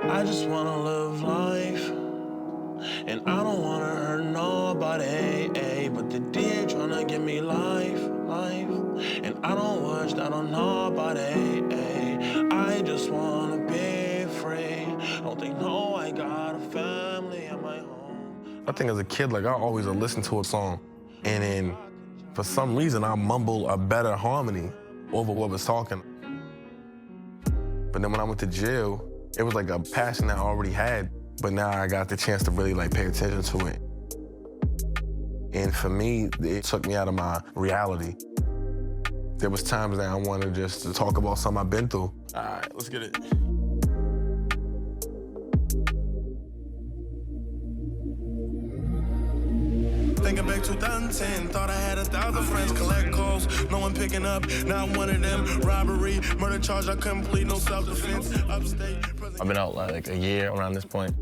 I just wanna live life, and I don't wanna hurt nobody, but the DA tryna give me life, and I don't wish that on nobody, I just wanna be free. Don't think no, I got a family at my home. I think as a kid, like I always would listen to a song, and then for some reason I mumble a better harmony over what was talking. But then when I went to jail, it was like a passion that I already had, but now I got the chance to really like pay attention to it. And for me, it took me out of my reality. There was times that I wanted just to talk about something I've been through. All right, let's get it. Thinking back 2010, thought I had 1,000 friends, collect calls, no one picking up, now I'm one of them. Robbery, murder charge, I couldn't plead, no self-defense, upstate. I've been out like a year around this point,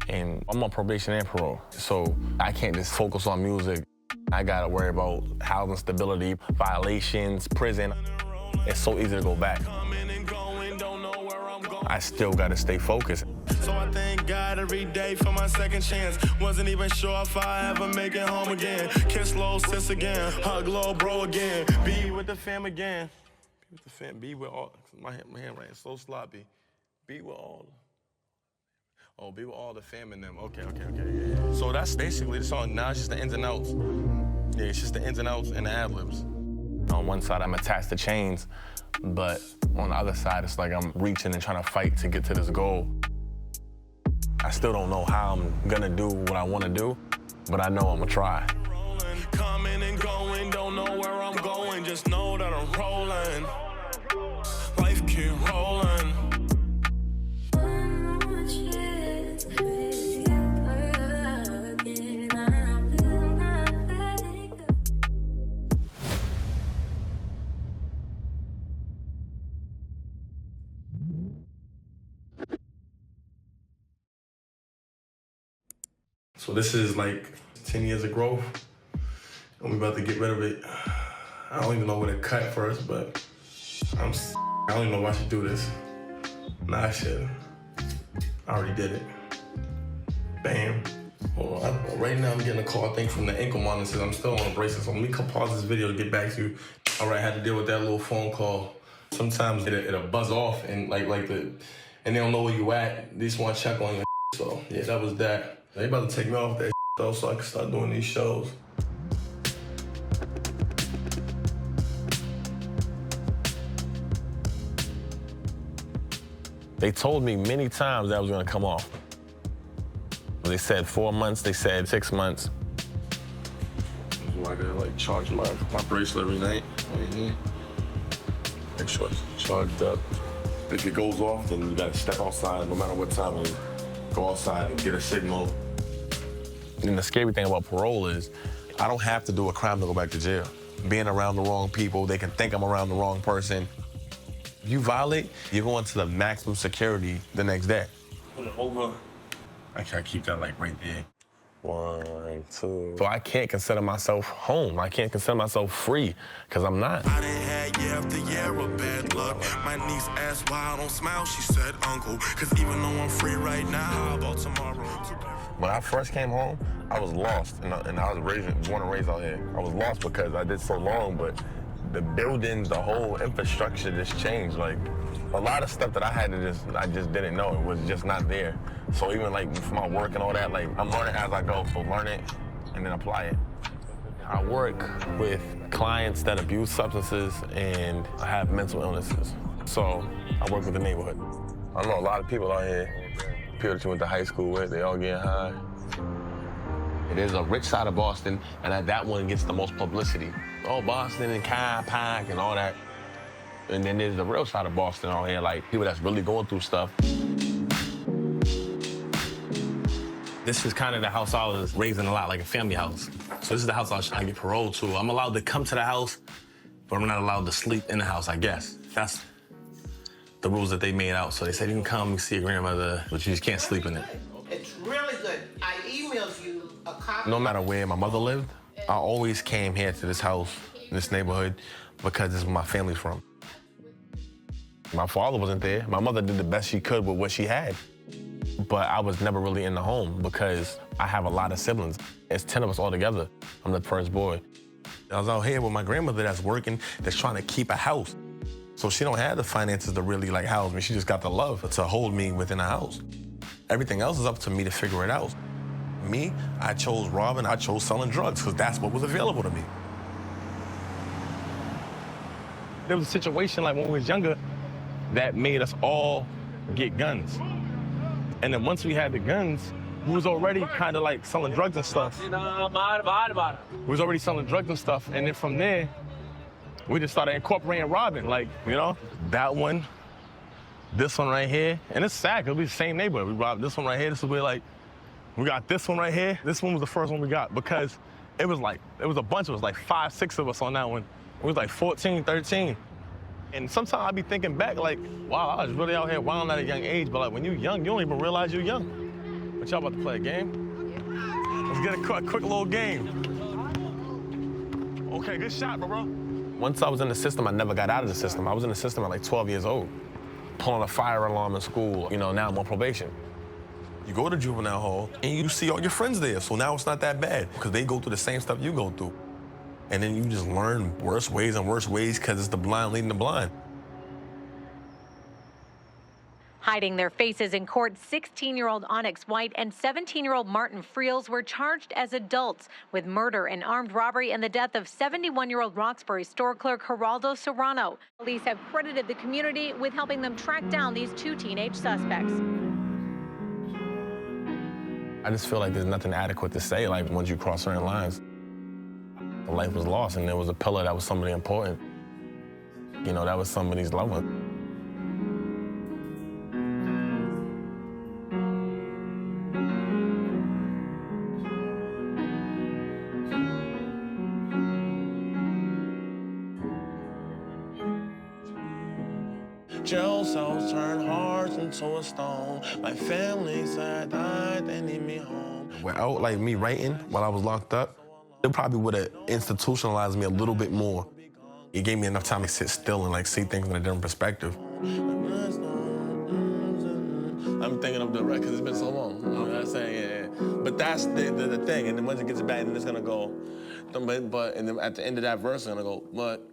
and I'm on probation and parole, so I can't just focus on music. I gotta worry about housing stability, violations, prison. It's so easy to go back. I still gotta stay focused. So I thank God every day for my second chance. Wasn't even sure if I ever make it home again. Kiss low, sis again, hug low, bro again. Be with the fam again. Be with the fam, be with all, my handwriting is so sloppy. Be with all. Oh, be with all the fam in them. Okay, yeah. So that's basically the song. Now it's just the ins and outs. Yeah, it's just the ins and outs and the ad-libs. On one side, I'm attached to chains, but on the other side, it's like I'm reaching and trying to fight to get to this goal. I still don't know how I'm gonna do what I wanna do, but I know I'm gonna try. Coming and going, don't know where I'm going, just know that I'm rolling. Life keep rolling. So this is like 10 years of growth, and we're about to get rid of it. I don't even know where to cut first, but I don't even know if I should do this. Nah, I should. I already did it. Bam. Hold on. Right now I'm getting a call, I think, from the ankle monitor. Says I'm still on a bracelet, so let me pause this video to get back to you. All right, I had to deal with that little phone call. Sometimes it'll buzz off and and they don't know where you at. They just want to check on you. So yeah, that was that. They about to take me off that though, so I can start doing these shows. They told me many times that I was gonna come off. They said 4 months, they said 6 months. So I gotta charge my bracelet every night. Make sure it's charged up. If it goes off, then you gotta step outside no matter what time it is. Go outside and get a signal. And the scary thing about parole is I don't have to do a crime to go back to jail. Being around the wrong people, they can think I'm around the wrong person. You violate, you're going to the maximum security the next day. Put it over. I can't keep that right there. 1, 2. So I can't consider myself home. I can't consider myself free, because I'm not. I done had year after year of bad luck. My niece asked why I don't smile. She said, uncle, because even though I'm free right now, how about tomorrow? When I first came home, I was lost, and I was born and raised out here. I was lost because I did so long, but the buildings, the whole infrastructure just changed. Like, a lot of stuff that I just didn't know. It was just not there. So even for my work and all that, I'm learning as I go. So learn it and then apply it. I work with clients that abuse substances and have mental illnesses. So I work with the neighborhood. I know a lot of people out here, people that you went to high school with, they all getting high. There's a rich side of Boston, and that one gets the most publicity. Oh, Boston and Kai Park and all that. And then there's the real side of Boston out here, people that's really going through stuff. This is kind of the house I was raised in a lot, like a family house. So this is the house I was trying to get paroled to. I'm allowed to come to the house, but I'm not allowed to sleep in the house, I guess. That's the rules that they made out. So they said you can come and see your grandmother, but you just can't sleep in it. It's really good. I emailed you a copy. No matter where my mother lived, I always came here to this house, in this neighborhood, because this is where my family's from. My father wasn't there. My mother did the best she could with what she had. but I was never really in the home because I have a lot of siblings. It's 10 of us all together. I'm the first boy. I was out here with my grandmother that's working, that's trying to keep a house. So she don't have the finances to really like house me. She just got the love to hold me within a house. Everything else is up to me to figure it out. Me, I chose robbing, I chose selling drugs because that's what was available to me. There was a situation like when we was younger that made us all get guns. And then once we had the guns, we was already kind of like selling drugs and stuff. We was already selling drugs and stuff. And then from there, we just started incorporating robbing. Like, you know, that one, this one right here. And it's sad because we the same neighborhood. We robbed this one right here. This is where like, we got this one right here. This one was the first one we got because it was a bunch of us, like 5, 6 of us on that one. We was like 14, 13. And sometimes I be thinking back like, wow, I was really out here wilding at a young age, but like when you're young, you don't even realize you're young. But y'all about to play a game? Let's get a quick little game. Okay, good shot, bro. Once I was in the system, I never got out of the system. I was in the system at like 12 years old, pulling a fire alarm in school. You know, now I'm on probation. You go to juvenile hall and you see all your friends there, so now it's not that bad because they go through the same stuff you go through. And then you just learn worse ways and worse ways because it's the blind leading the blind. Hiding their faces in court, 16-year-old Onyx White and 17-year-old Martin Friels were charged as adults with murder and armed robbery and the death of 71-year-old Roxbury store clerk Geraldo Serrano. Police have credited the community with helping them track down these 2 teenage suspects. I just feel like there's nothing adequate to say, like once you cross certain lines. Life was lost and there was a pillar that was somebody important. You know, that was somebody's loved one. Jail cells turn hearts into a stone. My family said died, they need me home. Without like me writing while I was locked up, it probably would have institutionalized me a little bit more. It gave me enough time to sit still and like see things in a different perspective. I'm thinking of the record because it's been so long. You know what I'm saying? Yeah. But that's the thing. And then once it gets back, then it's gonna go. But and then at the end of that verse, it's gonna go. But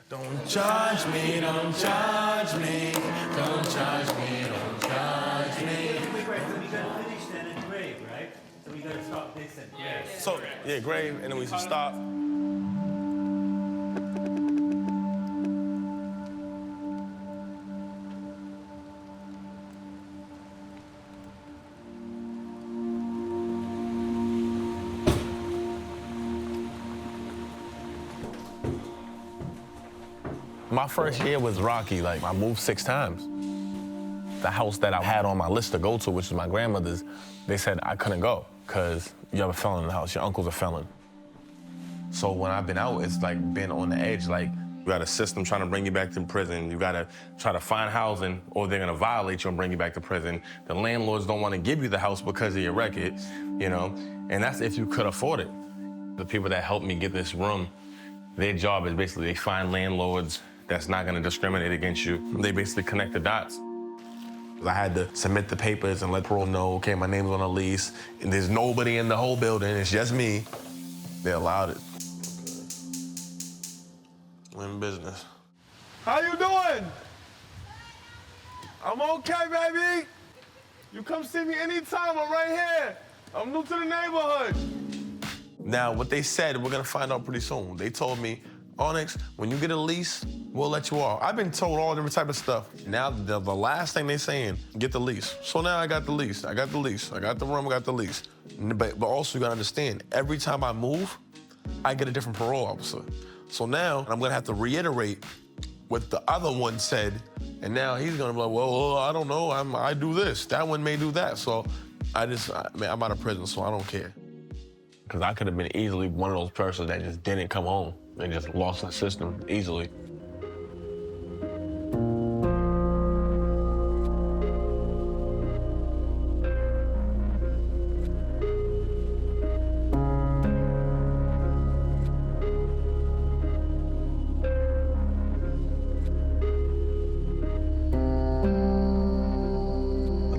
don't judge me, don't judge me, don't judge me, don't judge me. We gotta finish that in grave, right? So we gotta stop this and So yeah, grave, and then we should stop. My first year was rocky. Like, I moved 6 times. The house that I had on my list to go to, which was my grandmother's, they said I couldn't go because you have a felon in the house. Your uncle's a felon. So when I've been out, it's like been on the edge. Like, you got a system trying to bring you back to prison. You gotta try to find housing or they're gonna violate you and bring you back to prison. The landlords don't wanna give you the house because of your record, you know? And that's if you could afford it. The people that helped me get this room, their job is basically they find landlords that's not gonna discriminate against you. They basically connect the dots. I had to submit the papers and let Parole know, okay, my name's on a lease, and there's nobody in the whole building, it's just me. They allowed it. We're in business. How you doing? I'm okay, baby. You come see me anytime, I'm right here. I'm new to the neighborhood. Now, what they said, we're gonna find out pretty soon. They told me, Onyx, when you get a lease, we'll let you off. I've been told all different type of stuff. Now, the last thing they're saying, get the lease. So now I got the lease, I got the lease, I got the room, I got the lease. But also, you gotta understand, every time I move, I get a different parole officer. So now, I'm gonna have to reiterate what the other one said, and now he's gonna be like, well, I don't know, I do this. That one may do that. So I'm out of prison, so I don't care. Because I could have been easily one of those persons that just didn't come home and just lost the system easily.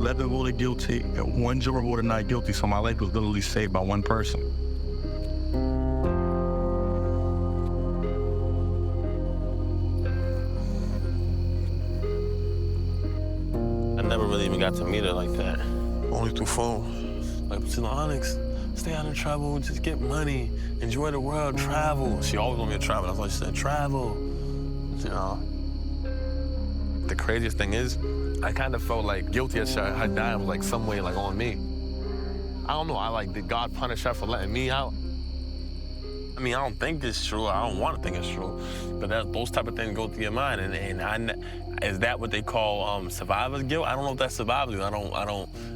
11 voted guilty, and 1 juror voted not guilty, so my life was literally saved by 1 person. I never really even got to meet her like that. Only through phone. Like, Onyx, stay out of trouble, just get money, enjoy the world, travel. She always wanted me to travel. That's why she said, travel. You know. The craziest thing is, I kind of felt like guilty as her dying was like some way like on me. I don't know, did God punish her for letting me out? I mean, I don't think it's true. I don't want to think it's true. But those type of things go through your mind. Is that what they call survivor's guilt? I don't know if that's survivor's guilt.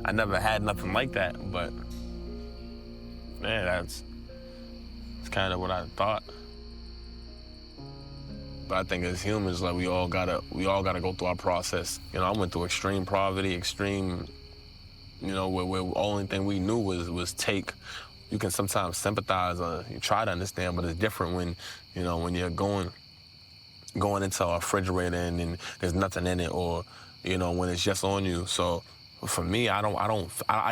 I never had nothing like that. But man, that's kind of what I thought. But I think as humans, like we all gotta go through our process. You know, I went through extreme poverty, you know, where the only thing we knew was take. You can sometimes sympathize or you try to understand, but it's different when, you know, when you're going into a refrigerator and there's nothing in it, or, you know, when it's just on you. So for me, I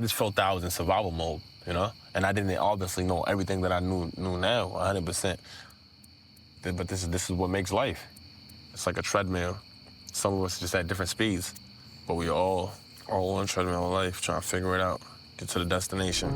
just felt that I was in survival mode, you know? And I didn't obviously know everything that I knew now, 100%. But this is what makes life. It's like a treadmill. Some of us just at different speeds, but we all on a treadmill of life, trying to figure it out, get to the destination.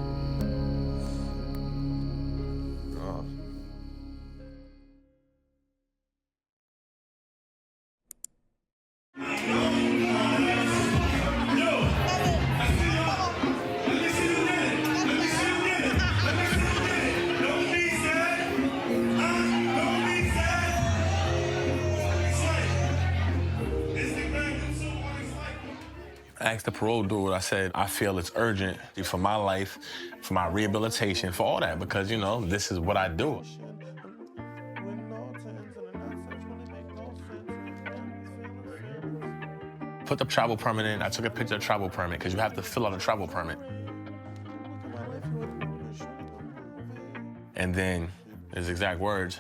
I asked the parole dude, I said, I feel it's urgent for my life, for my rehabilitation, for all that, because, you know, this is what I do. Put the travel permit in. I took a picture of the travel permit, because you have to fill out a travel permit. And then, his exact words,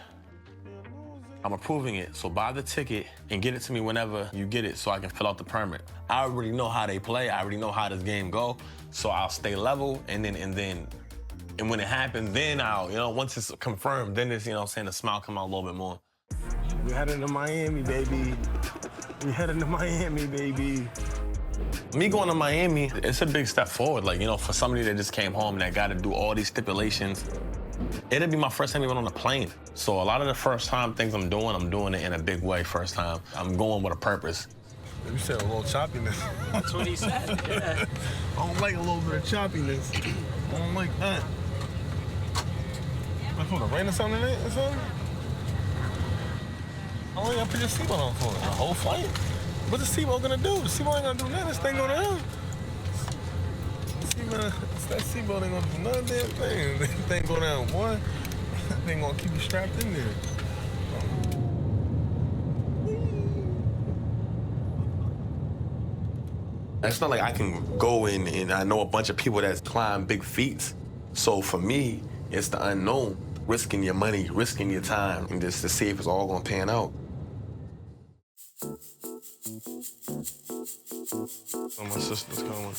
I'm approving it, so buy the ticket and get it to me whenever you get it so I can fill out the permit. I already know how they play. I already know how this game go, so I'll stay level, and when it happens, then I'll, you know, once it's confirmed, then it's, you know what I'm saying, the smile come out a little bit more. We heading to Miami, baby. We heading to Miami, baby. Me going to Miami, it's a big step forward. Like, you know, for somebody that just came home that got to do all these stipulations, it'd be my first time even on a plane. So a lot of the first time things I'm doing it in a big way first time. I'm going with a purpose. You said a little choppiness. That's what he said, yeah. I don't like a little bit of choppiness. I don't like that. Like, what, rain or something tonight or something? How long you gotta put your seatbelt on for? The whole flight? What's the seatbelt gonna do? The seatbelt ain't gonna do nothing. This thing going down. That seatbelt ain't gonna do nothing damn thing. This thing go down, boy. That thing gonna keep you strapped in there. It's not like I can go in and I know a bunch of people that climb big feats. So for me, it's the unknown. Risking your money, risking your time, and just to see if it's all gonna pan out. Oh, my sister's coming.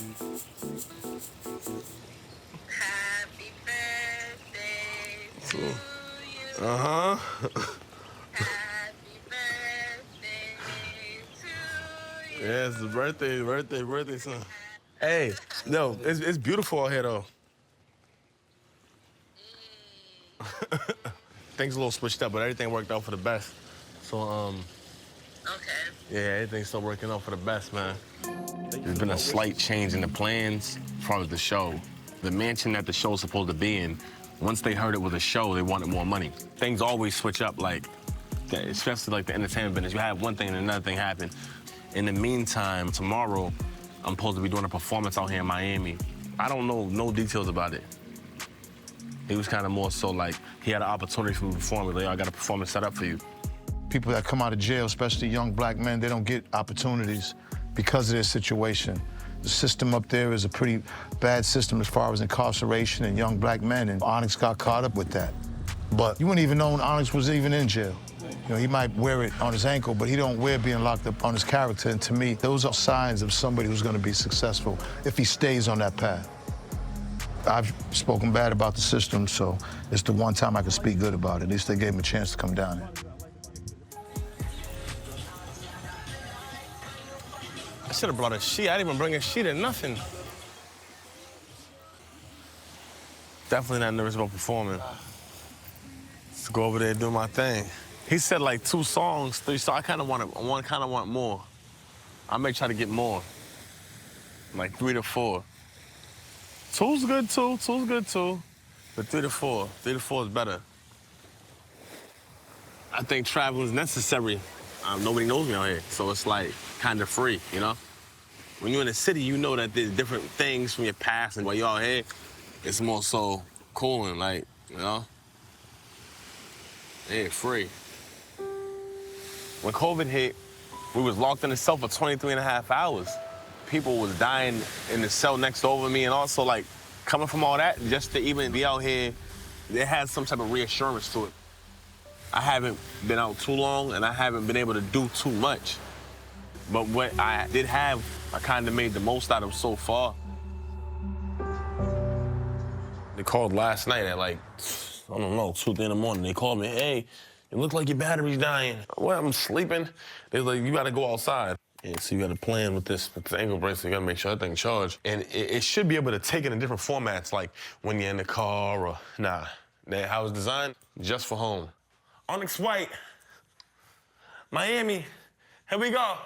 Happy birthday to you. Uh-huh. Happy birthday to you. Yeah, it's the birthday, son. Hey, no, it's beautiful out here, though. Things a little switched up, but everything worked out for the best. So, Okay. yeah, everything's still working out for the best, man. There's been a slight change in the plans as far as the show. The mansion that the show's supposed to be in, once they heard it was a show, they wanted more money. Things always switch up, like, especially like the entertainment business. You have one thing and another thing happen. In the meantime, tomorrow, I'm supposed to be doing a performance out here in Miami. I don't know no details about it. He was kind of more so like, he had an opportunity for me to perform. Like, I got a performance set up for you. People that come out of jail, especially young black men, they don't get opportunities because of their situation. The system up there is a pretty bad system as far as incarceration and young black men, and Onyx got caught up with that. But you wouldn't even know Onyx was even in jail. You know, he might wear it on his ankle, but he don't wear being locked up on his character. And to me, those are signs of somebody who's going to be successful if he stays on that path. I've spoken bad about the system, so it's the one time I can speak good about it. At least they gave him a chance to come down here. I should have brought a sheet. I didn't even bring a sheet or nothing. Definitely not nervous about performing. Just go over there and do my thing. He said like 2 songs, 3, so I kind of want more. I may try to get more, like 3 to 4. 2's good too. 2's good too, but 3 to 4. 3 to 4 is better. I think travel is necessary. Nobody knows me out here, so it's like kind of free, you know? When you're in the city, you know that there's different things from your past, and while you're out here, it's more so cool and like, you know? Yeah, free. When COVID hit, we was locked in the cell for 23 and a half hours. People was dying in the cell next over me, and also like coming from all that, just to even be out here, it has some type of reassurance to it. I haven't been out too long, and I haven't been able to do too much. But what I did have, I kind of made the most out of so far. They called last night at like, I don't know, 2, 3 in the morning. They called me, hey, it looked like your battery's dying. Well, I'm sleeping. They was like, you gotta go outside. Yeah, so you got to plan with this ankle bracelet. You got to make sure that thing charged. And it should be able to take it in different formats, like when you're in the car or, nah. How it's designed, just for home. Onyx White, Miami, here we go.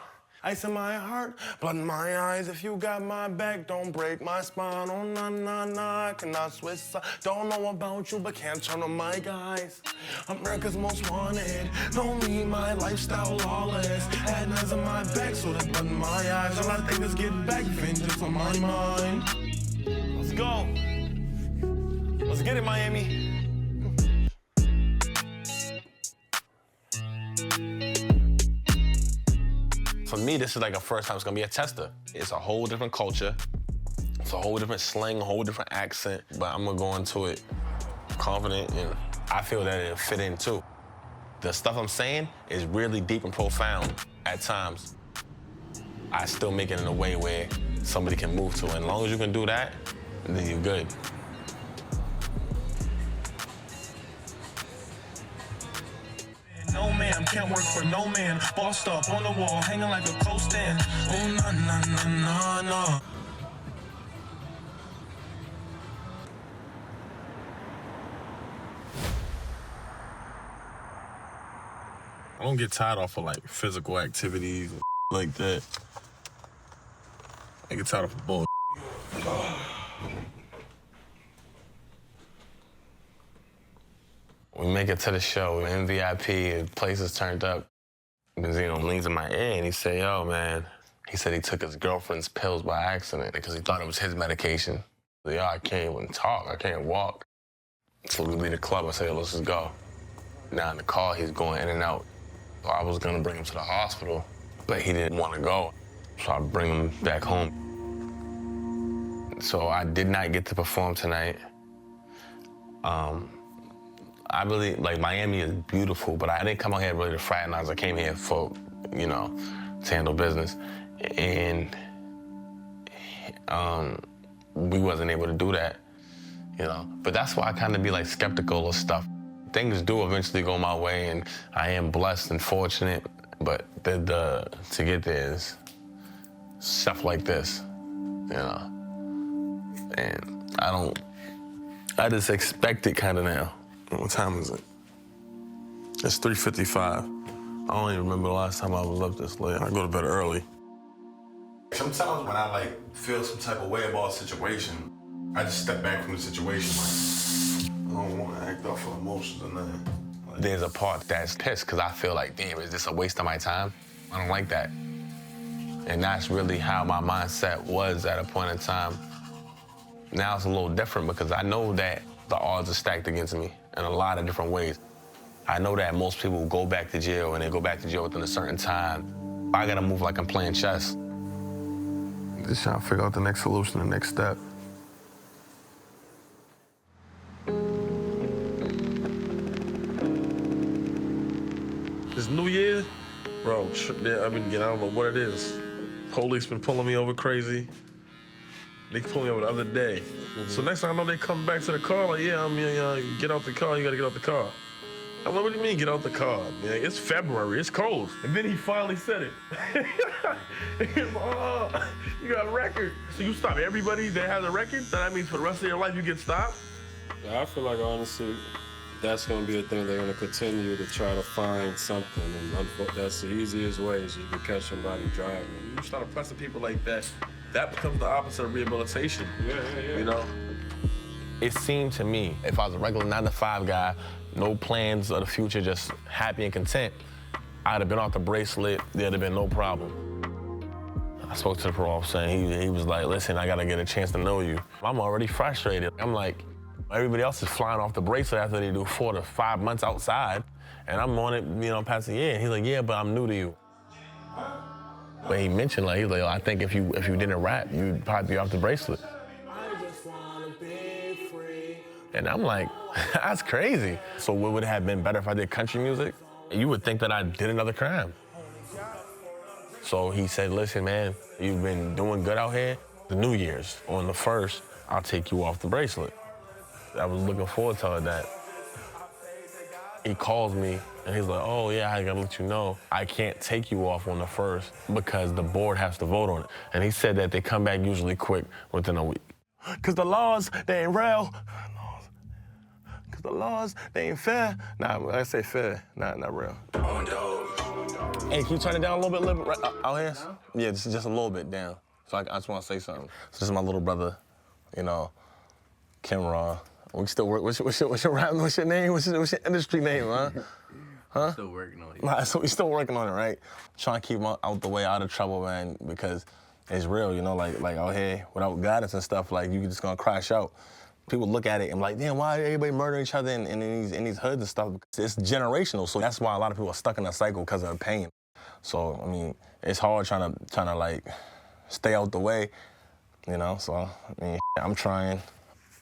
Ice in my heart, blood in my eyes. If you got my back, don't break my spine. Oh, nah, nah, nah, I cannot switch sides. Don't know about you, but can't turn on my guys. America's most wanted. Don't need my lifestyle lawless. Had knives in my back, so there's blood in my eyes. All I think is get back, vengeance on my mind. Let's go. Let's get it, Miami. For me, this is like a first time it's gonna be a tester. It's a whole different culture. It's a whole different slang, a whole different accent, but I'm gonna go into it confident, and I feel that it'll fit in too. The stuff I'm saying is really deep and profound at times. I still make it in a way where somebody can move to, and as long as you can do that, then you're good. No man, can't work for no man. Bossed up on the wall, hanging like a close stand. Oh, nah, nah, nah, nah, nah. I don't get tired off of like physical activities and like that. I get tired of bull. We make it to the show, we're in VIP, the place is turned up. Benzino leans in my ear and he say, yo, man, he said he took his girlfriend's pills by accident because he thought it was his medication. Yo, I can't even talk, I can't walk. So we leave the club, I say, let's just go. Now in the car, he's going in and out. So I was gonna bring him to the hospital, but he didn't want to go. So I bring him back home. So I did not get to perform tonight. I really, like, Miami is beautiful, but I didn't come out here really to fraternize. I came here for, you know, to handle business. And we wasn't able to do that, you know. But that's why I kind of be, like, skeptical of stuff. Things do eventually go my way, and I am blessed and fortunate, but to get there is stuff like this, you know. And I just expect it kind of now. What time is it? It's 3:55. I don't even remember the last time I was up this late. I go to bed early. Sometimes when I like feel some type of way about a situation, I just step back from the situation. Like, I don't want to act off of emotions or nothing. Like, there's a part that's pissed because I feel like, damn, is this a waste of my time? I don't like that. And that's really how my mindset was at a point in time. Now it's a little different because I know that the odds are stacked against me in a lot of different ways. I know that most people go back to jail and they go back to jail within a certain time. I gotta move like I'm playing chess. Just trying to figure out the next solution, the next step. This I've been getting, I don't know what it is. Police been pulling me over crazy. They pulled me over the other day. So next thing I know, they come back to the car, like, yeah, get out the car, you gotta get out the car. I'm like, what do you mean get out the car? Man, it's February, it's cold. And then he finally said it. He was like, oh, you got a record. So you stop everybody that has a record? That means for the rest of your life you get stopped? Yeah, I feel like, honestly, that's going to be the thing. They're going to continue to try to find something. And that's the easiest way is you can catch somebody driving. You start pressing people like that, that becomes the opposite of rehabilitation. Yeah. You know? It seemed to me, if I was a regular 9-to-5 guy, no plans of the future, just happy and content, I'd have been off the bracelet, there'd have been no problem. I spoke to the parole officer, and he was like, listen, I gotta get a chance to know you. I'm already frustrated. I'm like, everybody else is flying off the bracelet after they do 4 to 5 months outside, and I'm on it, past a year. And he's like, yeah, but I'm new to you. But he mentioned, he's like, I think if you didn't rap, you'd probably be off the bracelet. And I'm like, that's crazy. So what would have been better if I did country music? You would think that I did another crime. So he said, listen, man, you've been doing good out here. The New Year's, on the 1st, I'll take you off the bracelet. I was looking forward to that. He calls me, and he's like, oh, yeah, I gotta let you know, I can't take you off on the 1st because the board has to vote on it. And he said that they come back usually quick within a week. Because the laws, they ain't real. The laws, they ain't fair. Nah, I say fair, not real. Hey, can you turn it down a little bit right out here? Yeah, just a little bit down. So I just want to say something. So this is my little brother, Kimron. We still work. What's your rap? What's your name? What's your industry name, huh? Huh? Still working on it. Nah, so we still working on it, right? Trying to keep him out the way, out of trouble, man, because it's real, like out here without guidance and stuff, like you just gonna crash out. People look at it and like, damn, why everybody murdering each other in these hoods and stuff? It's generational, so that's why a lot of people are stuck in that cycle because of pain. So I mean, it's hard trying to like stay out the way, So I mean, I'm trying.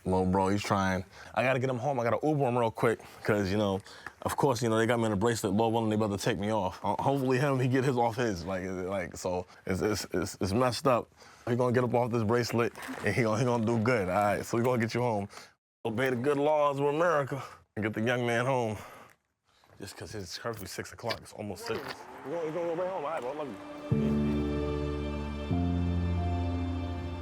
Little bro, he's trying. I gotta get him home. I gotta Uber him real quick because of course, they got me in a bracelet. Lord willing, they about to take me off. Hopefully, he get his off his. So it's messed up. He gonna get up off this bracelet, and he gonna do good. All right, so we gonna get you home. Obey the good laws of America and get the young man home. Just because it's curfew 6 o'clock, it's almost 6. You gonna go right home? All right, bro, I love you.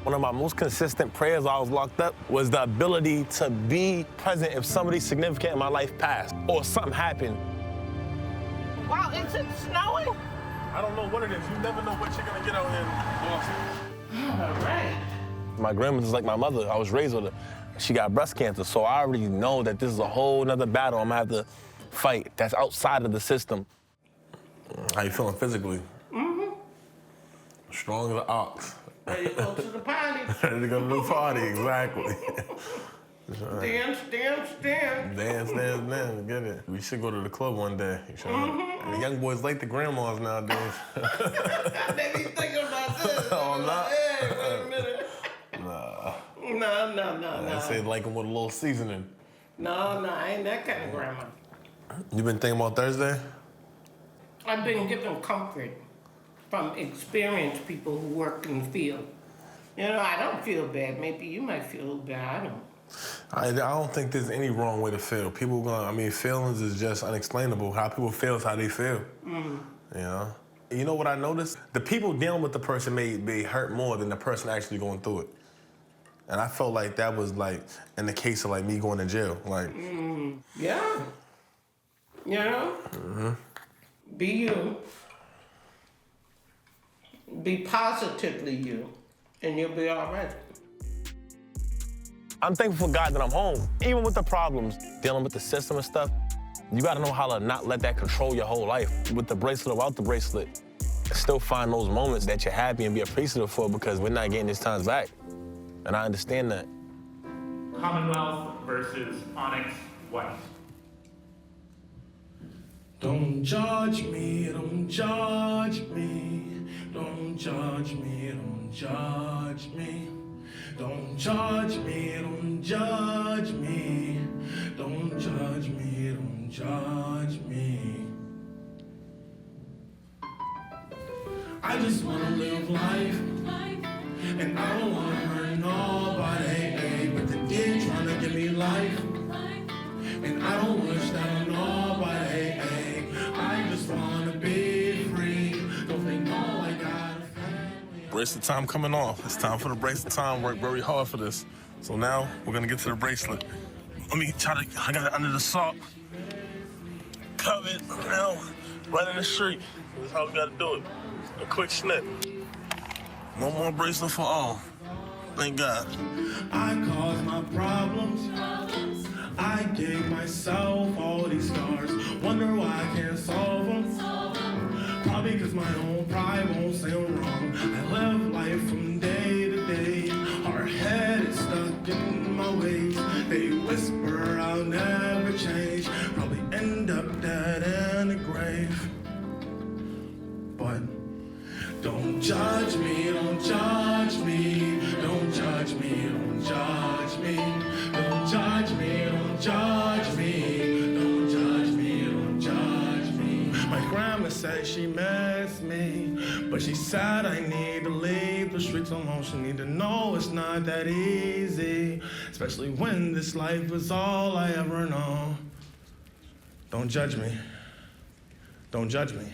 One of my most consistent prayers while I was locked up was the ability to be present if somebody significant in my life passed or something happened. Wow, is it snowing? I don't know what it is. You never know what you're gonna get out here in Boston. All right. My grandmother's like my mother. I was raised with her. She got breast cancer, so I already know that this is a whole nother battle I'm gonna have to fight that's outside of the system. How you feeling physically? Mm-hmm. Strong as an ox. Ready to go to the party. Ready to go to the party, exactly. Dance. Dance, get it. We should go to the club one day. The young boys like the grandmas nowadays. They be thinking about this. Oh, not? Hey, wait a minute. No. I say like them with a little seasoning. No, I ain't that kind of grandma. You been thinking about Thursday? I've been given comfort from experienced people who work in the field. I don't feel bad. Maybe you might feel bad. I don't. I don't think there's any wrong way to feel. Feelings is just unexplainable. How people feel is how they feel. You know what I noticed? The people dealing with the person may hurt more than the person actually going through it. And I felt like that was like in the case of like me going to jail. Yeah. Be you. Be positively you, and you'll be all right. I'm thankful for God that I'm home. Even with the problems, dealing with the system and stuff, you gotta know how to not let that control your whole life. With the bracelet or without the bracelet, still find those moments that you're happy and be appreciative for because we're not getting these times back. And I understand that. Commonwealth versus Onyx White. Don't judge me, don't judge me. Don't judge me, don't judge me. Don't judge me, don't judge me. Don't judge me, don't judge me. just wanna live life, and I don't wanna hurt nobody, but they did tryna give me life, and I don't wish that on nobody. I just wanna be free. Don't they know I got a family? Bracelet time coming off. It's time for the bracelet time. Worked very hard for this. So now we're gonna get to the bracelet. Let me try to, I got it under the sock. Covered now, right in the street. That's how we gotta do it. A quick snip. No more bracelet for all. Thank God. I caused my problems. I gave myself all these scars. Wonder why I can't solve them. Probably cause my own pride won't say I'm wrong. I live life from day to day. Hard-headed, stuck in my ways. They whisper I'll never change. Probably end up dead in the grave. But don't judge me, don't judge me. Don't judge me, don't judge me. Don't judge me, don't judge me. Don't judge me, don't judge me. My grandma said she missed me, but she said I need to leave the streets alone. She need to know it's not that easy, especially when this life is all I ever know. Don't judge me. Don't judge me.